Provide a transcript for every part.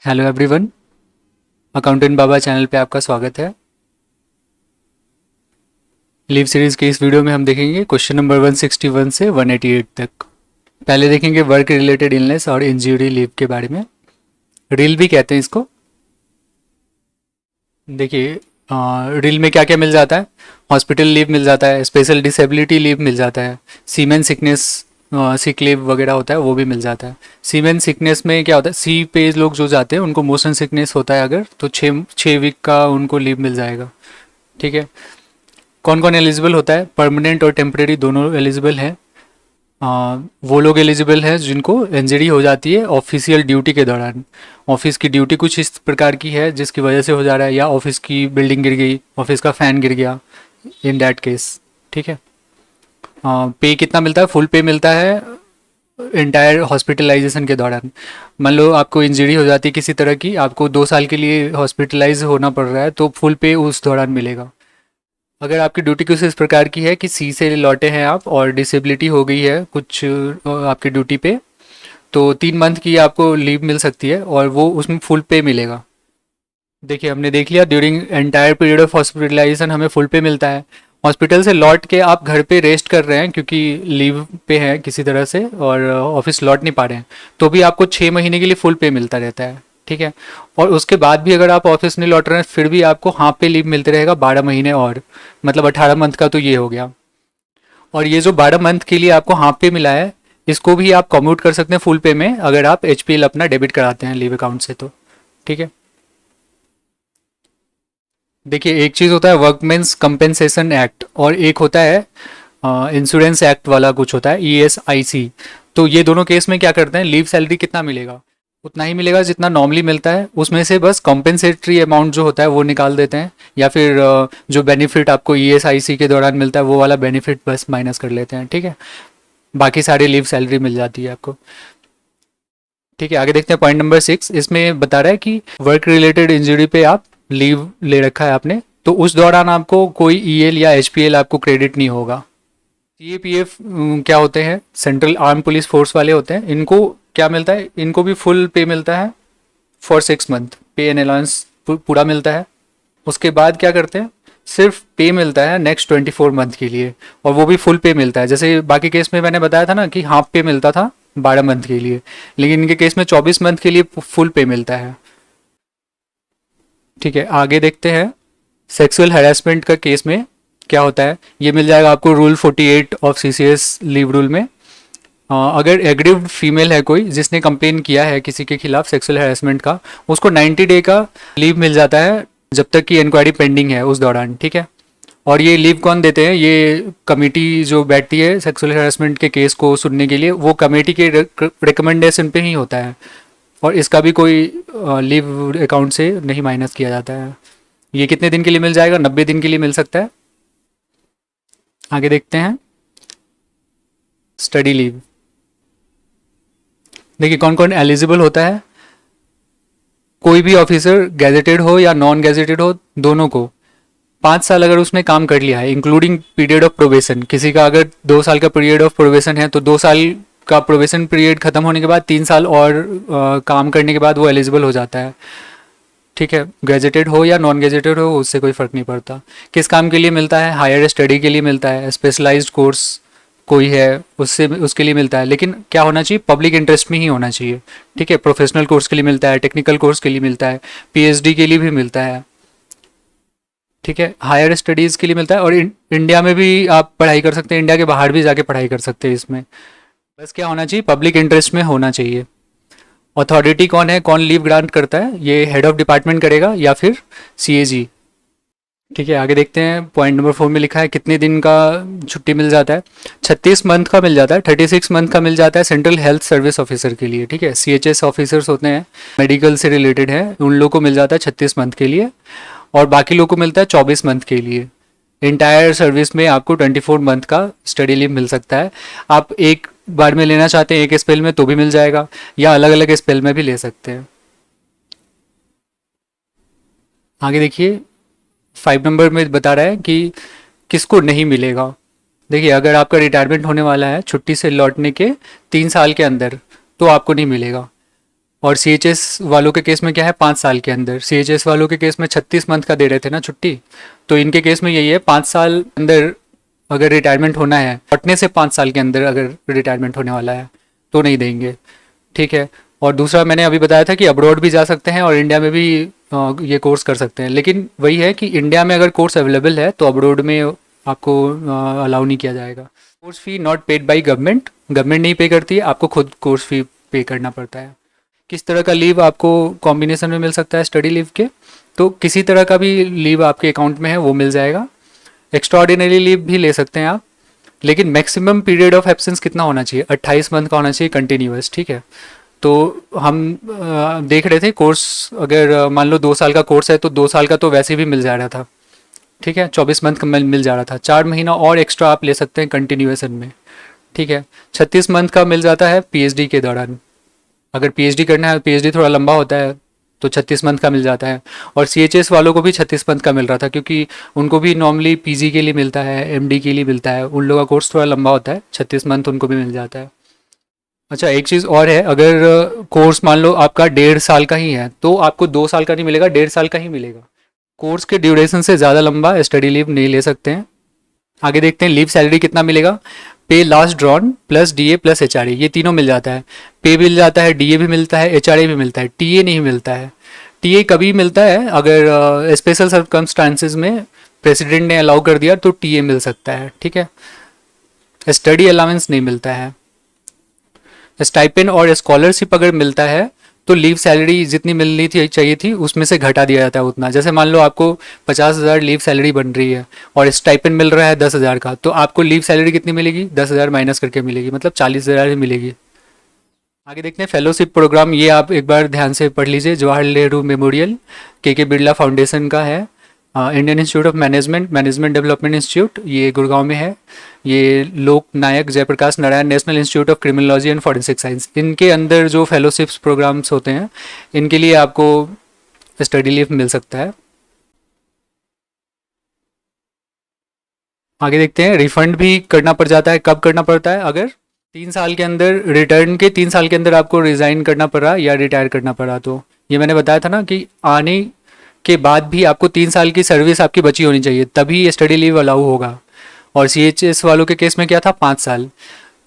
Hello everyone, accountant बाबा channel पे आपका स्वागत है। लीव सीरीज के इस वीडियो में हम देखेंगे क्वेश्चन नंबर 161 से 188 तक। पहले देखेंगे वर्क रिलेटेड इलनेस और इंजरी लीव के बारे में। रिल भी कहते हैं इसको। देखिए, रिल में क्या क्या मिल जाता है। हॉस्पिटल लीव मिल जाता है, स्पेशल डिसेबिलिटी लीव मिल जाता है, सीमेन सिकनेस सिक लीव वगैरह होता है वो भी मिल जाता है। सीमेन सिकनेस में क्या होता है, सी पे लोग जो जाते हैं उनको मोशन सिकनेस होता है अगर, तो छः वीक का उनको लीव मिल जाएगा। ठीक है। कौन कौन एलिजिबल होता है, परमानेंट और टेम्परेरी दोनों एलिजिबल हैं। वो लोग एलिजिबल हैं जिनको इंजरी हो जाती है ऑफिशियल ड्यूटी के दौरान। ऑफिस की ड्यूटी कुछ इस प्रकार की है जिसकी वजह से हो जा रहा है, या ऑफिस की बिल्डिंग गिर गई, ऑफिस का फ़ैन गिर गया, इन दैट केस। ठीक है। पे कितना मिलता है, फुल पे मिलता है इंटायर हॉस्पिटलाइजेशन के दौरान। मान लो आपको इंजरी हो जाती है किसी तरह की, आपको 2 साल के लिए हॉस्पिटलाइज होना पड़ रहा है, तो फुल पे उस दौरान मिलेगा। अगर आपकी ड्यूटी कुछ इस प्रकार की है कि सी से लौटे हैं आप और डिसेबिलिटी हो गई है कुछ आपकी ड्यूटी पे, तो 3 मंथ की आपको लीव मिल सकती है और वो उसमें फुल पे मिलेगा। देखिए, हमने देख लिया during entire period of hospitalisation हमें फुल पे मिलता है। हॉस्पिटल से लौट के आप घर पे रेस्ट कर रहे हैं क्योंकि लीव पे हैं किसी तरह से और ऑफिस लौट नहीं पा रहे हैं, तो भी आपको 6 महीने के लिए फुल पे मिलता रहता है। ठीक है। और उसके बाद भी अगर आप ऑफिस नहीं लौट रहे हैं फिर भी आपको हाफ पे लीव मिलते रहेगा 12 महीने और, मतलब 18 मंथ का तो ये हो गया। और ये जो 12 मंथ के लिए आपको हाफ पे मिला है, इसको भी आप कम्यूट कर सकते हैं फुल पे में अगर आप एचपीएल अपना डेबिट कराते हैं लीव अकाउंट से तो। ठीक है। देखिए, एक चीज़ होता है वर्कमेंस कंपेंसेशन एक्ट और एक होता है इंश्योरेंस एक्ट वाला कुछ होता है ईएसआईसी। तो ये दोनों केस में क्या करते हैं, लीव सैलरी कितना मिलेगा, उतना ही मिलेगा जितना नॉर्मली मिलता है, उसमें से बस कॉम्पेंसेटरी अमाउंट जो होता है वो निकाल देते हैं, या फिर जो बेनिफिट आपको ईएसआईसी के दौरान मिलता है वो वाला बेनिफिट बस माइनस कर लेते हैं। ठीक है। बाकी सारी लीव सैलरी मिल जाती है आपको। ठीक है, आगे देखते हैं पॉइंट नंबर 6। इसमें बता रहा है कि वर्क रिलेटेड इंजरी पे आप लीव ले रखा है आपने, तो उस दौरान आपको कोई ईएल या एचपीएल आपको क्रेडिट नहीं होगा। सीएपीएफ क्या होते हैं, सेंट्रल आर्म पुलिस फोर्स वाले होते हैं, इनको क्या मिलता है, इनको भी फुल पे मिलता है फॉर 6 मंथ, पे एंड अलाउंस पूरा मिलता है। उसके बाद क्या करते हैं, सिर्फ पे मिलता है नेक्स्ट 24 मंथ के लिए, और वो भी फुल पे मिलता है। जैसे बाकी केस में मैंने बताया था ना कि हाफ पे मिलता था 12 मंथ के लिए, लेकिन इनके केस में 24 मंथ के लिए फुल पे मिलता है। ठीक है, आगे देखते हैं सेक्सुअल हैरेसमेंट का केस में क्या होता है। ये मिल जाएगा आपको rule 48 of CCS leave rule में। अगर एग्रीव्ड फीमेल है कोई जिसने कंप्लेन किया है किसी के खिलाफ सेक्सुअल हैरेसमेंट का, उसको 90 डे का लीव मिल जाता है जब तक कि इंक्वायरी पेंडिंग है उस दौरान। ठीक है। और ये लीव कौन देते हैं, ये कमेटी जो बैठती है सेक्सुअल हैरेसमेंट के केस को सुनने के लिए, वो कमेटी के रिकमेंडेशन पे ही होता है, और इसका भी कोई लीव अकाउंट से नहीं माइनस किया जाता है। ये कितने दिन के लिए मिल जाएगा, 90 दिन के लिए मिल सकता है। आगे देखते हैं स्टडी लीव। देखिए, कौन कौन एलिजिबल होता है। कोई भी ऑफिसर गैजेटेड हो या नॉन गैजेटेड हो, दोनों को 5 साल अगर उसने काम कर लिया है इंक्लूडिंग पीरियड ऑफ प्रोबेशन, किसी का अगर 2 साल का पीरियड ऑफ प्रोबेशन है तो 2 साल का प्रोबेशन पीरियड खत्म होने के बाद 3 साल और काम करने के बाद वो एलिजिबल हो जाता है। ठीक है, गैजेटेड हो या नॉन गैजेटेड हो उससे कोई फ़र्क नहीं पड़ता। किस काम के लिए मिलता है, हायर स्टडी के लिए मिलता है, स्पेशलाइज्ड कोर्स कोई है उससे उसके लिए मिलता है, लेकिन क्या होना चाहिए, पब्लिक इंटरेस्ट में ही होना चाहिए। ठीक है, प्रोफेशनल कोर्स के लिए मिलता है, टेक्निकल कोर्स के लिए मिलता है, पीएचडी के लिए भी मिलता है। ठीक है, हायर स्टडीज़ के लिए मिलता है, और इंडिया में भी आप पढ़ाई कर सकते हैं, इंडिया के बाहर भी जाके पढ़ाई कर सकते हैं इसमें। बस क्या होना चाहिए, पब्लिक इंटरेस्ट में होना चाहिए। अथॉरिटी कौन है, कौन लीव ग्रांट करता है, ये हेड ऑफ डिपार्टमेंट करेगा या फिर सीएजी। ठीक है, आगे देखते हैं पॉइंट नंबर 4 में लिखा है कितने दिन का छुट्टी मिल जाता है। 36 मंथ का मिल जाता है, 36 मंथ का मिल जाता है सेंट्रल हेल्थ सर्विस ऑफिसर के लिए। ठीक है, सीएचएस ऑफिसर्स होते हैं, मेडिकल से रिलेटेड है, उन लोगों को मिल जाता है 36 मंथ के लिए, और बाकी लोगों को मिलता है 24 मंथ के लिए। इंटायर सर्विस में आपको 24 मंथ का स्टडी लीव मिल सकता है। आप एक बार में लेना चाहते हैं एक स्पेल में तो भी मिल जाएगा, या अलग अलग स्पेल में भी ले सकते हैं। आगे देखिए 5 नंबर में बता रहा है कि किसको नहीं मिलेगा। देखिए, अगर आपका रिटायरमेंट होने वाला है छुट्टी से लौटने के 3 साल के अंदर तो आपको नहीं मिलेगा। और CHS वालों के केस में क्या है, 5 साल के अंदर। CHS वालों के केस में 36 मंथ का दे रहे थे ना छुट्टी, तो इनके केस में यही है 5 साल अंदर अगर रिटायरमेंट होना है, लौटने से 5 साल के अंदर अगर रिटायरमेंट होने वाला है तो नहीं देंगे, ठीक है। और दूसरा मैंने अभी बताया था कि अब्रॉड भी जा सकते हैं और इंडिया में भी ये कोर्स कर सकते हैं, लेकिन वही है कि इंडिया में अगर कोर्स अवेलेबल है तो अब्रॉड में आपको अलाउ नहीं किया जाएगा। Course fee not paid by government, government नहीं पे करती है, आपको खुद कोर्स फी पे करना पड़ता है। किस तरह का लीव आपको कॉम्बिनेशन में मिल सकता है स्टडी लीव के, तो किसी तरह का भी लीव आपके अकाउंट में है वो मिल जाएगा। एक्स्ट्रा ऑर्डिनरी लीव भी ले सकते हैं आप, लेकिन मैक्सिमम पीरियड ऑफ एब्सेंस कितना होना चाहिए, 28 मंथ का होना चाहिए कंटिन्यूअस, ठीक है। तो हम देख रहे थे कोर्स, अगर मान लो 2 साल का कोर्स है तो 2 साल का तो वैसे भी मिल जा रहा था, ठीक है, 24 मंथ का मिल जा रहा था, 4 महीना और एक्स्ट्रा आप ले सकते हैं कंटिन्यूएशन में, ठीक है। 36 मंथ का मिल जाता है PhD के दौरान, अगर PhD करना है, PhD थोड़ा लंबा होता है तो 36 मंथ का मिल जाता है। और CHS वालों को भी 36 मंथ का मिल रहा था, क्योंकि उनको भी नॉर्मली PG के लिए मिलता है, MD के लिए मिलता है, उन लोगों का कोर्स थोड़ा लंबा होता है, 36 मंथ उनको भी मिल जाता है। अच्छा, एक चीज़ और है, अगर कोर्स मान लो आपका 1.5 साल का ही है तो आपको 2 साल का नहीं मिलेगा, 1.5 साल का ही मिलेगा। कोर्स के ड्यूरेशन से ज़्यादा लंबा स्टडी लीव नहीं ले सकते हैं। आगे देखते हैं लीव सैलरी कितना मिलेगा। पे last drawn plus DA plus HRA, ये तीनों मिल जाता है। पे मिल जाता है, DA भी मिलता है, HRA भी मिलता है, TA नहीं मिलता है। TA कभी मिलता है अगर स्पेशल सर्कमस्टांसेस में प्रेसिडेंट ने अलाउ कर दिया तो TA मिल सकता है, ठीक है। स्टडी अलाउंस नहीं मिलता है। स्टाइपेंड और स्कॉलरशिप अगर मिलता है तो लीव सैलरी जितनी मिलनी थी चाहिए थी उसमें से घटा दिया जाता है उतना। जैसे मान लो आपको 50,000 लीव सैलरी बन रही है और स्टाइपेंड मिल रहा है 10,000 का, तो आपको लीव सैलरी कितनी मिलेगी, 10,000 माइनस करके मिलेगी, मतलब 40,000 ही मिलेगी। आगे देखते हैं फेलोशिप प्रोग्राम, ये आप एक बार ध्यान से पढ़ लीजिए। जवाहरलाल नेहरू मेमोरियल के बिरला फाउंडेशन का है। Indian institute of management, management development institute, ये गुड़गांव में है। ये Lok Nayak Jayaprakash Narayan national institute of criminology and forensic science, इनके अंदर जो फेलोशिप्स प्रोग्राम्स होते हैं इनके लिए आपको स्टडी लीव मिल सकता है। आगे देखते हैं, रिफंड भी करना पड़ जाता है। कब करना पड़ता है, अगर 3 साल के अंदर, रिटर्न के 3 साल के अंदर आपको रिज़ाइन करना पड़ा या रिटायर करना पड़ा। तो ये मैंने बताया था ना कि आने के बाद भी आपको 3 साल की सर्विस आपकी बची होनी चाहिए, तभी स्टडी लीव अलाउ होगा। और CHS वालों के केस में क्या था, 5 साल।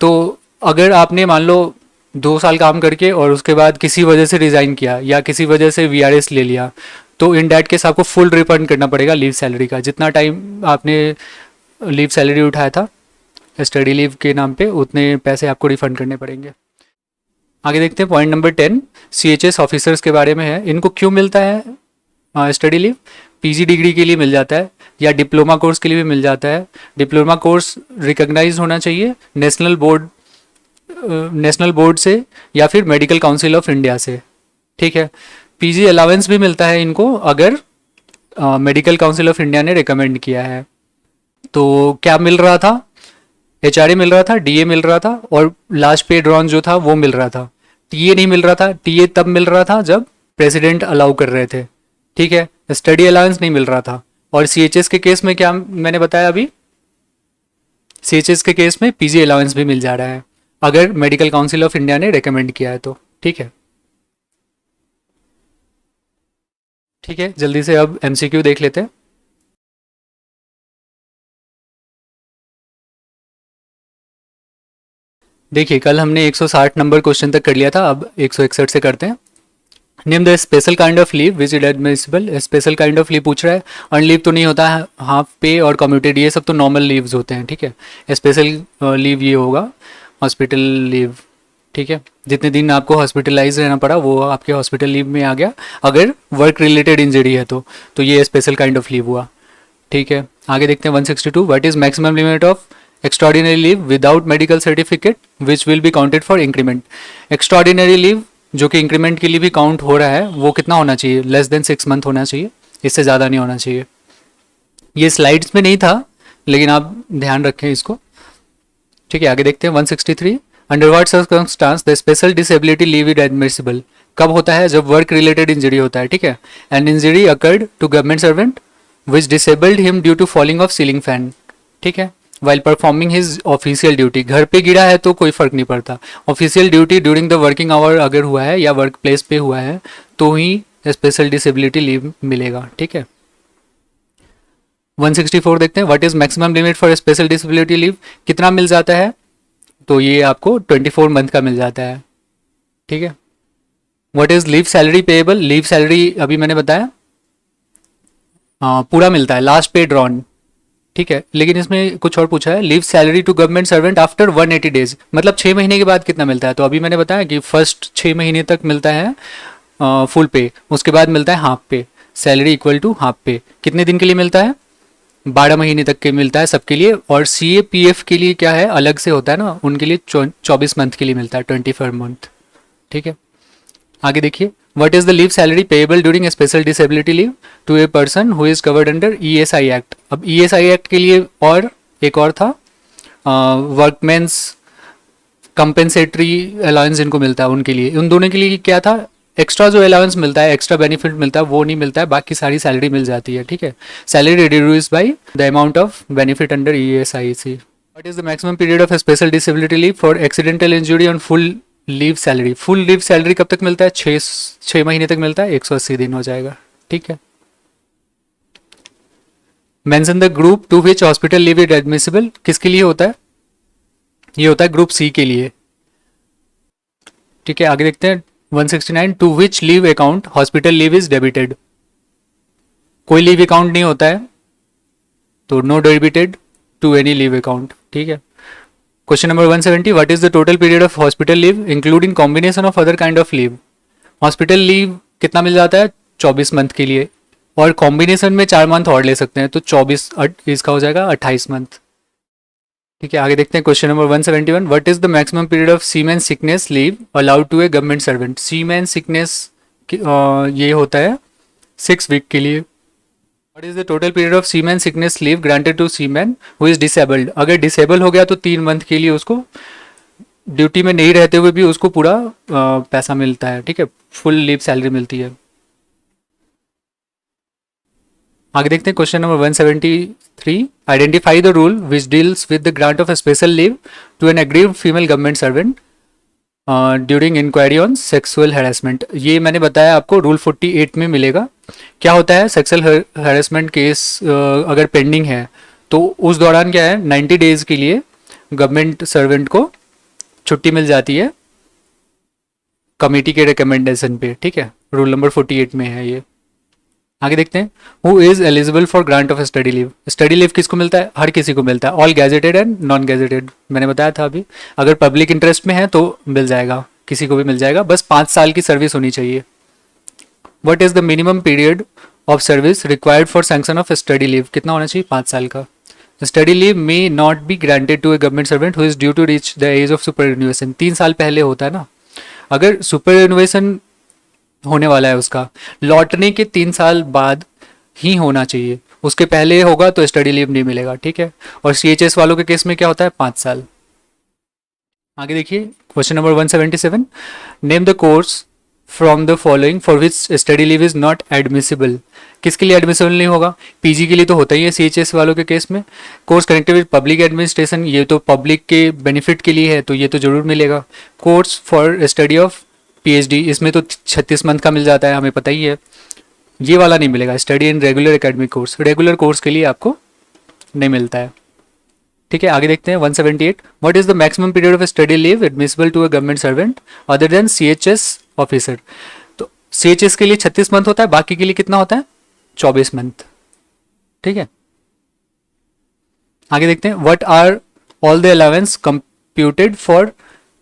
तो अगर आपने मान लो 2 साल काम करके और उसके बाद किसी वजह से रिज़ाइन किया या किसी वजह से VRS ले लिया, तो इन डैट केस आपको फुल रिफंड करना पड़ेगा लीव सैलरी का। जितना टाइम आपने लीव सैलरी उठाया था स्टडी लीव के नाम पे, उतने पैसे आपको रिफंड करने पड़ेंगे। आगे देखते हैं पॉइंट नंबर 10, CHS ऑफिसर्स के बारे में है। इनको क्यों मिलता है स्टडी लीव? PG डिग्री के लिए मिल जाता है या डिप्लोमा कोर्स के लिए भी मिल जाता है। डिप्लोमा कोर्स रिकॉग्नाइज होना चाहिए नेशनल बोर्ड से या फिर मेडिकल काउंसिल ऑफ इंडिया से, ठीक है। PG अलाउंस भी मिलता है इनको अगर मेडिकल काउंसिल ऑफ इंडिया ने रिकमेंड किया है। तो क्या मिल रहा था, HRA मिल रहा था, DA मिल रहा था और लास्ट पे ड्रॉन जो था वो मिल रहा था। TA नहीं मिल रहा था, TA तब मिल रहा था जब प्रेसिडेंट अलाउ कर रहे थे, ठीक है। स्टडी अलाउंस नहीं मिल रहा था। और CHS के केस में क्या मैंने बताया अभी, CHS के केस में PG अलाउंस भी मिल जा रहा है अगर मेडिकल काउंसिल ऑफ इंडिया ने रिकमेंड किया है तो, ठीक है। ठीक है, जल्दी से अब MCQ देख लेते हैं। देखिए, कल हमने 160 नंबर क्वेश्चन तक कर लिया था, अब 161 से करते हैं। Name the special kind of leave which is admissible. Special kind of leave पूछ रहा है, अर्न लीव तो नहीं होता है, हाफ पे और कम्यूटेड ये सब तो नॉर्मल लीव्स होते हैं, ठीक है। स्पेशल लीव ये होगा हॉस्पिटल लीव, ठीक है। जितने दिन आपको हॉस्पिटलाइज रहना पड़ा वो आपके हॉस्पिटल लीव में आ गया, अगर वर्क रिलेटेड इंजरी है तो ये स्पेशल काइंड ऑफ लीव हुआ, ठीक है। आगे देखते हैं 162, what is maximum limit of extraordinary leave without medical certificate which will be counted for increment. Extraordinary leave जो कि इंक्रीमेंट के लिए भी काउंट हो रहा है वो कितना होना चाहिए, लेस देन 6 मंथ होना चाहिए, इससे ज़्यादा नहीं होना चाहिए। ये स्लाइड्स में नहीं था लेकिन आप ध्यान रखें इसको, ठीक है। आगे देखते हैं 163, under what circumstance the special disability leave is admissible. कब होता है, जब वर्क रिलेटेड इंजरी होता है, ठीक है। An injury occurred to government servant which disabled him due to falling of ceiling fan, ठीक है। While performing his official duty. घर पे गिरा है तो कोई फर्क नहीं पड़ता, official duty during the working hour अगर हुआ है या वर्क प्लेस पे हुआ है तो ही स्पेशल डिसेबिलिटी लीव मिलेगा। ठीक है, 164 देखते हैं, what is maximum limit for special disability leave, कितना मिल जाता है, तो ये आपको 24 मंथ का मिल जाता है। ठीक है, what is leave salary payable, leave salary अभी मैंने बताया पूरा मिलता है, लास्ट पे ड्रॉन। ठीक है, लेकिन इसमें कुछ और पूछा है, leave salary to government servant after 180 days, मतलब 6 महीने के बाद कितना मिलता है, तो अभी मैंने बताया कि फर्स्ट 6 महीने तक मिलता है फुल पे, उसके बाद मिलता है हाफ पे, सैलरी इक्वल टू हाफ पे। कितने दिन के लिए मिलता है, 12 महीने तक के मिलता है सबके लिए। और CAPF के लिए क्या है, अलग से होता है ना, उनके लिए 24 मंथ के लिए मिलता है, 24 मंथ। ठीक है, आगे देखिए, what is the leave salary payable during special disability leave to a person who is covered under ESI act. अब ESI एक्ट के लिए और एक और था, वर्कमैन्स कंपेंसेटरी अलाउंस इनको मिलता है, उनके लिए, उन दोनों के लिए क्या था, एक्स्ट्रा जो अलाउंस मिलता है, एक्स्ट्रा बेनिफिट मिलता है वो नहीं मिलता है, बाकी सारी सैलरी मिल जाती है। ठीक है, salary reduce by the amount of benefit under ESIC। What is the maximum period of special disability leave for accidental injury on full leave salary. Full leave salary कब तक मिलता है, 6 महीने तक मिलता है, 180 दिन हो जाएगा। ठीक है, mention the group to which hospital leave is admissible, किसके लिए होता है, ये होता है ग्रुप C के लिए। ठीक है, आगे देखते हैं 169, to which leave account hospital leave is debited. कोई लीव अकाउंट नहीं होता है तो no debited to any leave account. ठीक है, question number 170, what is the total period of hospital leave including combination of other kind of leave. Hospital leave कितना मिल जाता है, 24 मंथ के लिए, और कॉम्बिनेशन में 4 मंथ और ले सकते हैं, तो 24 इसका हो जाएगा 28 मंथ। ठीक है, आगे देखते हैं question number 171, what is the maximum period of seaman sickness leave allowed to a government servant. Seaman sickness ये होता है 6 वीक के लिए। What is the total period of seaman sickness leave granted to seaman who is disabled. अगर disable हो गया तो 3 month के लिए उसको ड्यूटी में नहीं रहते हुए भी उसको पूरा पैसा मिलता है। ठीक है, फुल लीव सैलरी मिलती है। आगे देखते हैं question number 173, identify the rule which deals with the grant of special leave to an aggrieved female government servant during inquiry on sexual harassment. ये मैंने बताया आपको रूल 48 में मिलेगा। क्या होता है, सेक्सुअल हैरेसमेंट केस अगर पेंडिंग है तो उस दौरान क्या है, 90 डेज के लिए गवर्नमेंट सर्वेंट को छुट्टी मिल जाती है कमेटी के रिकमेंडेशन पे। ठीक है, रूल नंबर 48 में है ये। आगे देखते हैं, who is eligible for grant of study leave. Study leave किसको मिलता है, हर किसी को मिलता है, all gazetted and non gazetted, मैंने बताया था अभी। अगर पब्लिक इंटरेस्ट में है तो मिल जाएगा, किसी को भी मिल जाएगा, बस 5 साल की सर्विस होनी चाहिए। What is the minimum period of service required for sanction of study leave, कितना होना चाहिए, 5 साल का। Study leave may not be granted to a government servant who is due to reach the age of superannuation. 3 साल पहले होता है ना, अगर सुपरएनुएशन होने वाला है उसका, लौटने के 3 साल बाद ही होना चाहिए, उसके पहले होगा तो स्टडी लीव नहीं मिलेगा। ठीक है, और CHS वालों के केस में क्या होता है, 5 साल। आगे देखिए question number 177, name the course from the following for which study leave is not admissible. किसके लिए एडमिसिबल नहीं होगा, PG के लिए तो होता ही है CHS वालों के केस में। Course connected with public administration, ये तो पब्लिक के बेनिफिट के लिए है तो ये तो जरूर मिलेगा। Course for study of PhD, इसमें तो 36 मंथ का मिल जाता है, हमें पता ही है, ये वाला नहीं मिलेगा। Study in regular academic course, regular course के लिए आपको नहीं मिलता है। ठीक है, आगे देखते हैं 178, what is the maximum period of study leave admissible to a government servant other than CHS officer. तो CHS के लिए 36 मंथ होता है, बाकी के लिए कितना होता है, 24 मंथ। ठीक है, आगे देखते हैं, what are all the allowance computed for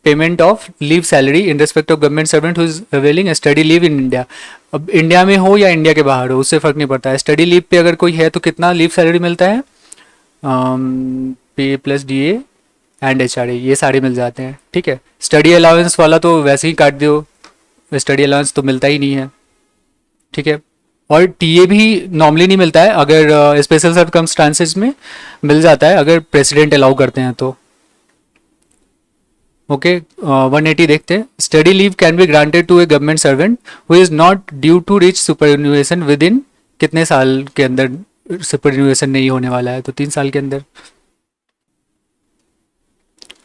payment of leave salary in respect of government servant who is availing study leave in India. अब इंडिया में हो या इंडिया के बाहर हो उससे फर्क नहीं पड़ता है, स्टडी लीव पे अगर कोई है तो कितना लीव सैलरी मिलता है, पे प्लस DA एंड HRA, ये सारे मिल जाते हैं। ठीक है, स्टडी अलाउंस वाला तो वैसे ही काट दो, स्टडी अलाउंस तो मिलता ही नहीं है। ठीक है, और TA भी नॉर्मली नहीं मिलता है, अगर स्पेशल सर्कमस्टांसेस में मिल जाता है, अगर प्रेसिडेंट अलाउ करते हैं तो। ओके, 180 देखते हैं, study leave can be granted to a government servant who is not due to reach superannuation within कितने साल के अंदर सुपरएनुएशन नहीं होने वाला है, तो 3 साल के अंदर।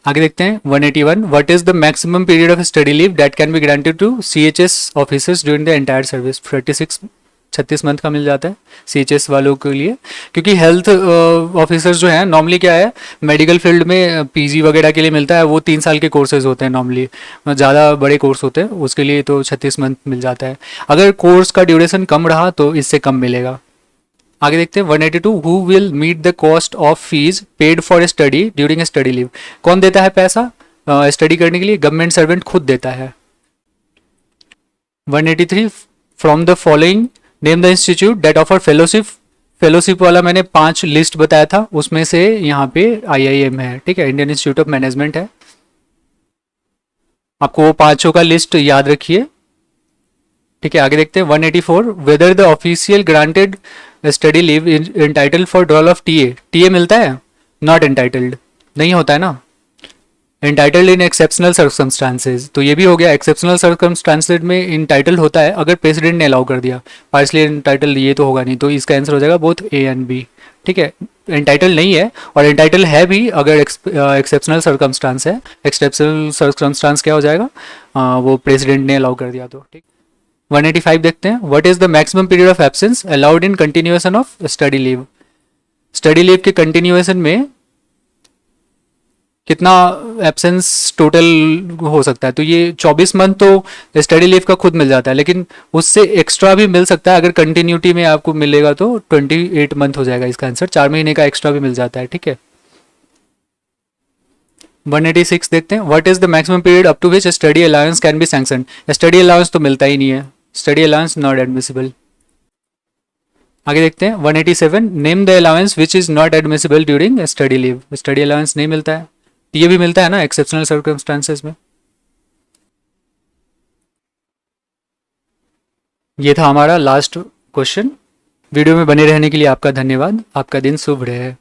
आगे देखते हैं 181 what is the maximum period of study leave that can be granted to CHS officers during the entire service. 36 month का मिल जाता है सीएचएस वालों के लिए, क्योंकि हेल्थ ऑफिसर्स जो हैं नॉर्मली क्या है मेडिकल फील्ड में पीजी वगैरह के लिए मिलता है, वो 3 साल के कोर्सेज होते हैं नॉर्मली, ज़्यादा बड़े कोर्स होते हैं, उसके लिए तो 36 मंथ मिल जाता है। अगर कोर्स का ड्यूरेशन कम रहा तो इससे कम मिलेगा। आगे देखते हैं 182 who will meet the cost of fees paid for study during study leave. कौन देता है पैसा स्टडी करने के लिए? गवर्नमेंट सर्वेंट खुद देता है। 183 from the following name the institute that offer fellowship. Fellowship वाला मैंने 5 लिस्ट बताया था, उसमें से यहाँ पे आईआईएम है, ठीक है, इंडियन इंस्टीट्यूट ऑफ मैनेजमेंट है। आपको वो 5 का लिस्ट याद रखिए, ठीक है। आगे देखते हैं 184 whether the official granted study leave entitled for drawal of TA. TA मिलता है? नॉट इंटाइटल्ड, नहीं होता है ना। इंटाइटल्ड इन एक्सेप्शनल सर्कमस्टांसेस, तो ये भी हो गया एक्सेप्शनल सर्कमस्टांसेस में इंटाइटल्ड होता है अगर प्रेसिडेंट ने अलाउ कर दिया। पार्सली इंटाइटल्ड ये तो होगा नहीं, तो इसका आंसर हो जाएगा बोथ ए एंड बी, ठीक है। इंटाइटल नहीं है, और इंटाइटल है भी अगर एक्सेप्शनल सर्कमस्टांस है। एक्सेप्शनल सर्कमस्टांस क्या हो जाएगा? वो प्रेसिडेंट ने अलाउ कर दिया तो, ठीक। 185 देखते हैं what is the maximum period of absence allowed in continuation of study leave. Study leave के कंटिन्यूएशन में कितना एब्सेंस टोटल हो सकता है? तो ये 24 मंथ तो स्टडी लीव का खुद मिल जाता है, लेकिन उससे एक्स्ट्रा भी मिल सकता है। अगर कंटिन्यूटी में आपको मिलेगा तो 28 मंथ हो जाएगा इसका आंसर, 4 महीने का एक्स्ट्रा भी मिल जाता है, ठीक है। 186 देखते हैं what is the maximum period up to which study allowance can be sanction. Study allowance तो मिलता ही नहीं है, स्टडी अलाउंस नॉट एडमिसिबल। आगे देखते हैं 187 name the allowance which is not admissible during study leave. Study allowance नहीं मिलता है, ये भी मिलता है ना एक्सेप्शनल सर्कमस्टांसेस में। ये था हमारा लास्ट क्वेश्चन। वीडियो में बने रहने के लिए आपका धन्यवाद। आपका दिन शुभ रहे।